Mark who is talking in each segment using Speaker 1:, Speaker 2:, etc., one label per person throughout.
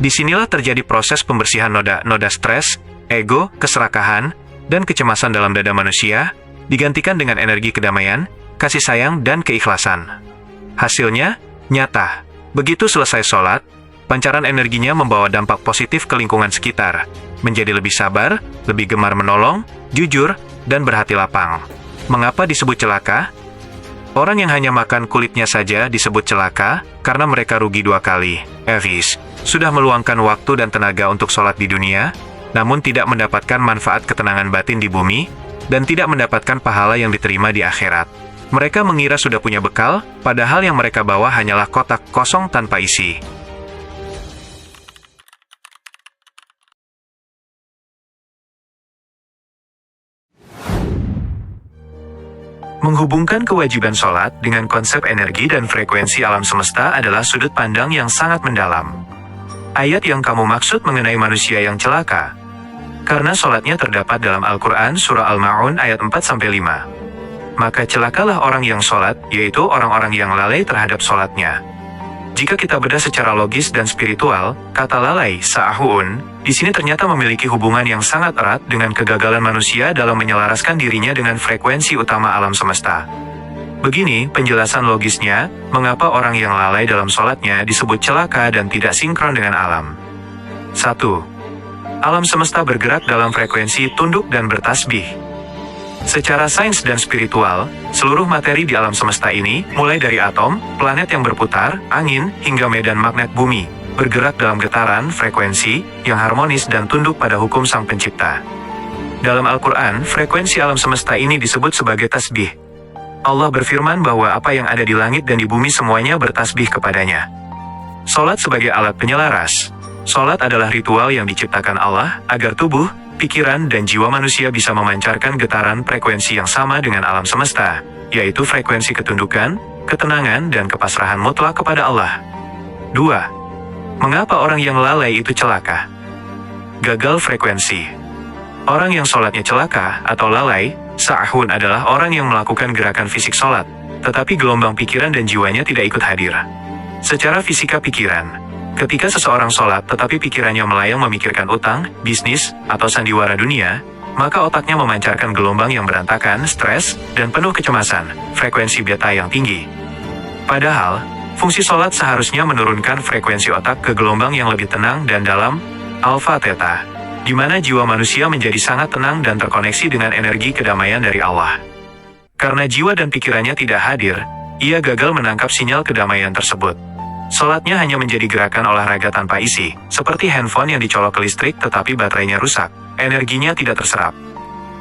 Speaker 1: Disinilah terjadi proses pembersihan noda stres, ego, keserakahan, dan kecemasan dalam dada manusia, digantikan dengan energi kedamaian, kasih sayang, dan keikhlasan. Hasilnya, nyata. Begitu selesai sholat, pancaran energinya membawa dampak positif ke lingkungan sekitar, menjadi lebih sabar, lebih gemar menolong, jujur, dan berhati lapang. Mengapa disebut celaka? Orang yang hanya makan kulitnya saja disebut celaka, karena mereka rugi dua kali. Evis sudah meluangkan waktu dan tenaga untuk sholat di dunia, namun tidak mendapatkan manfaat ketenangan batin di bumi, dan tidak mendapatkan pahala yang diterima di akhirat. Mereka mengira sudah punya bekal, padahal yang mereka bawa hanyalah kotak kosong tanpa isi. Menghubungkan kewajiban sholat dengan konsep energi dan frekuensi alam semesta adalah sudut pandang yang sangat mendalam. Ayat yang kamu maksud mengenai manusia yang celaka, karena sholatnya terdapat dalam Al-Quran Surah Al-Ma'un ayat 4-5. Maka celakalah orang yang sholat, yaitu orang-orang yang lalai terhadap sholatnya. Jika kita bedah secara logis dan spiritual, kata lalai, sa'ahun, di sini ternyata memiliki hubungan yang sangat erat dengan kegagalan manusia dalam menyelaraskan dirinya dengan frekuensi utama alam semesta. Begini penjelasan logisnya, mengapa orang yang lalai dalam sholatnya disebut celaka dan tidak sinkron dengan alam. 1. Alam semesta bergerak dalam frekuensi tunduk dan bertasbih. Secara sains dan spiritual, seluruh materi di alam semesta ini, mulai dari atom, planet yang berputar, angin, hingga medan magnet bumi, bergerak dalam getaran frekuensi yang harmonis dan tunduk pada hukum Sang Pencipta. Dalam Al-Quran, frekuensi alam semesta ini disebut sebagai tasbih. Allah berfirman bahwa apa yang ada di langit dan di bumi semuanya bertasbih kepadanya. Sholat sebagai alat penyelaras. Sholat adalah ritual yang diciptakan Allah agar tubuh, pikiran, dan jiwa manusia bisa memancarkan getaran frekuensi yang sama dengan alam semesta, yaitu frekuensi ketundukan, ketenangan, dan kepasrahan mutlak kepada Allah. 2. Mengapa orang yang lalai itu celaka? Gagal frekuensi. Orang yang sholatnya celaka atau lalai, sa'ahun adalah orang yang melakukan gerakan fisik sholat, tetapi gelombang pikiran dan jiwanya tidak ikut hadir. Secara fisika pikiran, ketika seseorang sholat tetapi pikirannya melayang memikirkan utang, bisnis, atau sandiwara dunia, maka otaknya memancarkan gelombang yang berantakan, stres, dan penuh kecemasan, frekuensi beta yang tinggi. Padahal, fungsi sholat seharusnya menurunkan frekuensi otak ke gelombang yang lebih tenang dan dalam, alfa theta, di mana jiwa manusia menjadi sangat tenang dan terkoneksi dengan energi kedamaian dari Allah. Karena jiwa dan pikirannya tidak hadir, ia gagal menangkap sinyal kedamaian tersebut. Sholatnya hanya menjadi gerakan olahraga tanpa isi, seperti handphone yang dicolok ke listrik tetapi baterainya rusak, energinya tidak terserap.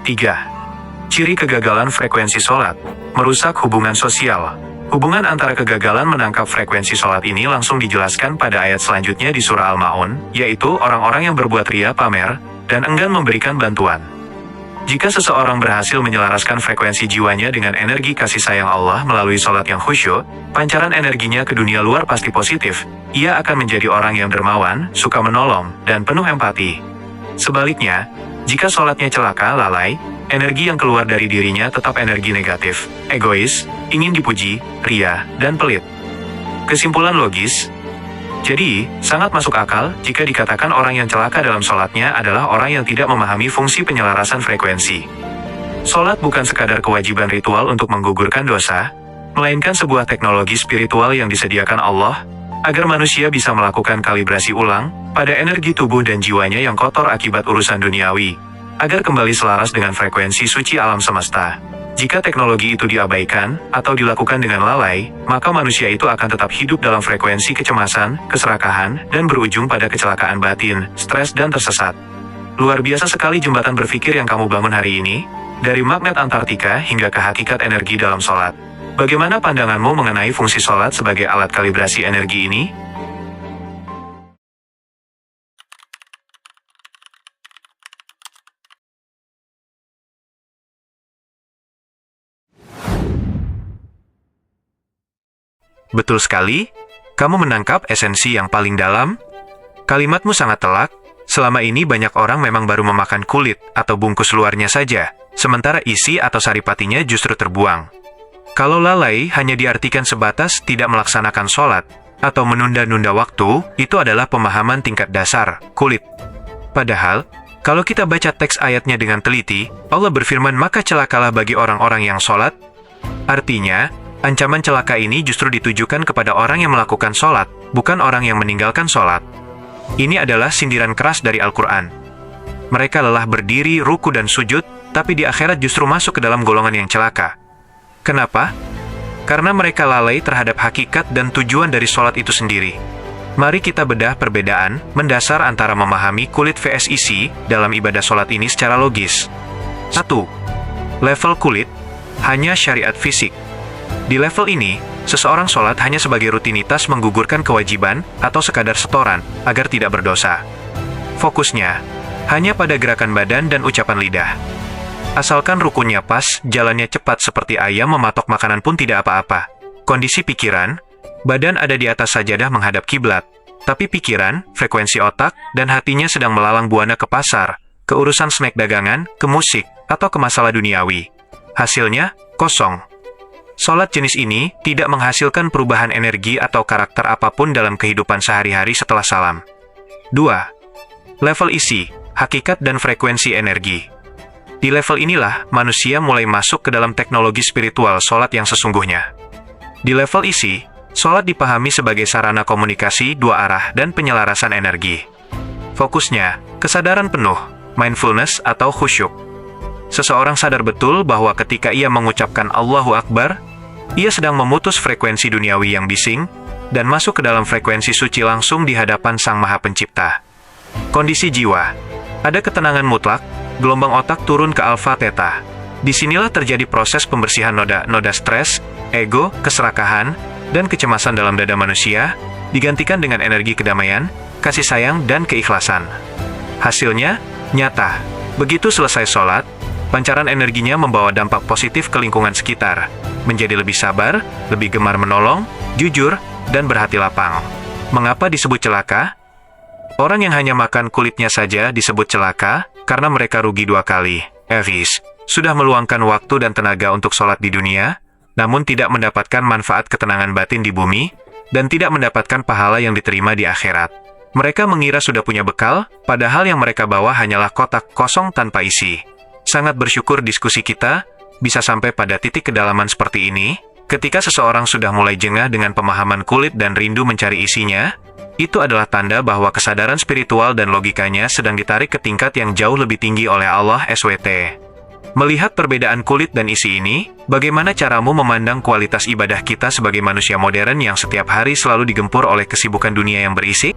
Speaker 1: 3. Ciri kegagalan frekuensi sholat, merusak hubungan sosial. Hubungan antara kegagalan menangkap frekuensi sholat ini langsung dijelaskan pada ayat selanjutnya di Surah Al-Ma'un, yaitu orang-orang yang berbuat ria pamer, dan enggan memberikan bantuan. Jika seseorang berhasil menyelaraskan frekuensi jiwanya dengan energi kasih sayang Allah melalui sholat yang khusyuk, pancaran energinya ke dunia luar pasti positif. Ia akan menjadi orang yang dermawan, suka menolong, dan penuh empati. Sebaliknya, jika sholatnya celaka, lalai, energi yang keluar dari dirinya tetap energi negatif, egois, ingin dipuji, ria, dan pelit. Kesimpulan logis, jadi, sangat masuk akal jika dikatakan orang yang celaka dalam sholatnya adalah orang yang tidak memahami fungsi penyelarasan frekuensi. Sholat bukan sekadar kewajiban ritual untuk menggugurkan dosa, melainkan sebuah teknologi spiritual yang disediakan Allah, agar manusia bisa melakukan kalibrasi ulang pada energi tubuh dan jiwanya yang kotor akibat urusan duniawi, agar kembali selaras dengan frekuensi suci alam semesta. Jika teknologi itu diabaikan, atau dilakukan dengan lalai, maka manusia itu akan tetap hidup dalam frekuensi kecemasan, keserakahan, dan berujung pada kecelakaan batin, stres, dan tersesat. Luar biasa sekali jembatan berpikir yang kamu bangun hari ini, dari magnet Antartika hingga ke hakikat energi dalam sholat. Bagaimana pandanganmu mengenai fungsi sholat sebagai alat kalibrasi energi ini? Betul sekali, kamu menangkap esensi yang paling dalam. Kalimatmu sangat telak, selama ini banyak orang memang baru memakan kulit atau bungkus luarnya saja, sementara isi atau saripatinya justru terbuang. Kalau lalai hanya diartikan sebatas tidak melaksanakan sholat, atau menunda-nunda waktu, itu adalah pemahaman tingkat dasar, kulit. Padahal, kalau kita baca teks ayatnya dengan teliti, Allah berfirman maka celakalah bagi orang-orang yang sholat. Artinya, ancaman celaka ini justru ditujukan kepada orang yang melakukan sholat, bukan orang yang meninggalkan sholat. Ini adalah sindiran keras dari Al-Quran. Mereka lelah berdiri, ruku dan sujud, tapi di akhirat justru masuk ke dalam golongan yang celaka. Kenapa? Karena mereka lalai terhadap hakikat dan tujuan dari sholat itu sendiri. Mari kita bedah perbedaan mendasar antara memahami kulit vs isi dalam ibadah sholat ini secara logis. 1. Level kulit, hanya syariat fisik. Di level ini, seseorang sholat hanya sebagai rutinitas menggugurkan kewajiban atau sekadar setoran agar tidak berdosa. Fokusnya hanya pada gerakan badan dan ucapan lidah. Asalkan rukunnya pas, jalannya cepat seperti ayam mematok makanan pun tidak apa-apa. Kondisi pikiran, badan ada di atas sajadah menghadap kiblat, tapi pikiran, frekuensi otak, dan hatinya sedang melalang buana ke pasar, ke urusan snack dagangan, ke musik, atau ke masalah duniawi. Hasilnya, kosong. Sholat jenis ini tidak menghasilkan perubahan energi atau karakter apapun dalam kehidupan sehari-hari setelah salam. 2. Level isi, hakikat dan frekuensi energi. Di level inilah, manusia mulai masuk ke dalam teknologi spiritual sholat yang sesungguhnya. Di level isi, sholat dipahami sebagai sarana komunikasi dua arah dan penyelarasan energi. Fokusnya, kesadaran penuh, mindfulness atau khusyuk. Seseorang sadar betul bahwa ketika ia mengucapkan Allahu Akbar, ia sedang memutus frekuensi duniawi yang bising, dan masuk ke dalam frekuensi suci langsung di hadapan Sang Maha Pencipta. Kondisi jiwa, ada ketenangan mutlak, gelombang otak turun ke alfa theta. Disinilah terjadi proses pembersihan noda stres, ego, keserakahan, dan kecemasan dalam dada manusia, digantikan dengan energi kedamaian, kasih sayang, dan keikhlasan. Hasilnya, nyata. Begitu selesai sholat, pancaran energinya membawa dampak positif ke lingkungan sekitar, menjadi lebih sabar, lebih gemar menolong, jujur, dan berhati lapang. Mengapa disebut celaka? Orang yang hanya makan kulitnya saja disebut celaka, karena mereka rugi dua kali. Evis, sudah meluangkan waktu dan tenaga untuk sholat di dunia, namun tidak mendapatkan manfaat ketenangan batin di bumi, dan tidak mendapatkan pahala yang diterima di akhirat. Mereka mengira sudah punya bekal, padahal yang mereka bawa hanyalah kotak kosong tanpa isi. Sangat bersyukur diskusi kita bisa sampai pada titik kedalaman seperti ini. Ketika seseorang sudah mulai jengah dengan pemahaman kulit dan rindu mencari isinya, itu adalah tanda bahwa kesadaran spiritual dan logikanya sedang ditarik ke tingkat yang jauh lebih tinggi oleh Allah SWT. Melihat perbedaan kulit dan isi ini, bagaimana caramu memandang kualitas ibadah kita sebagai manusia modern yang setiap hari selalu digempur oleh kesibukan dunia yang berisi?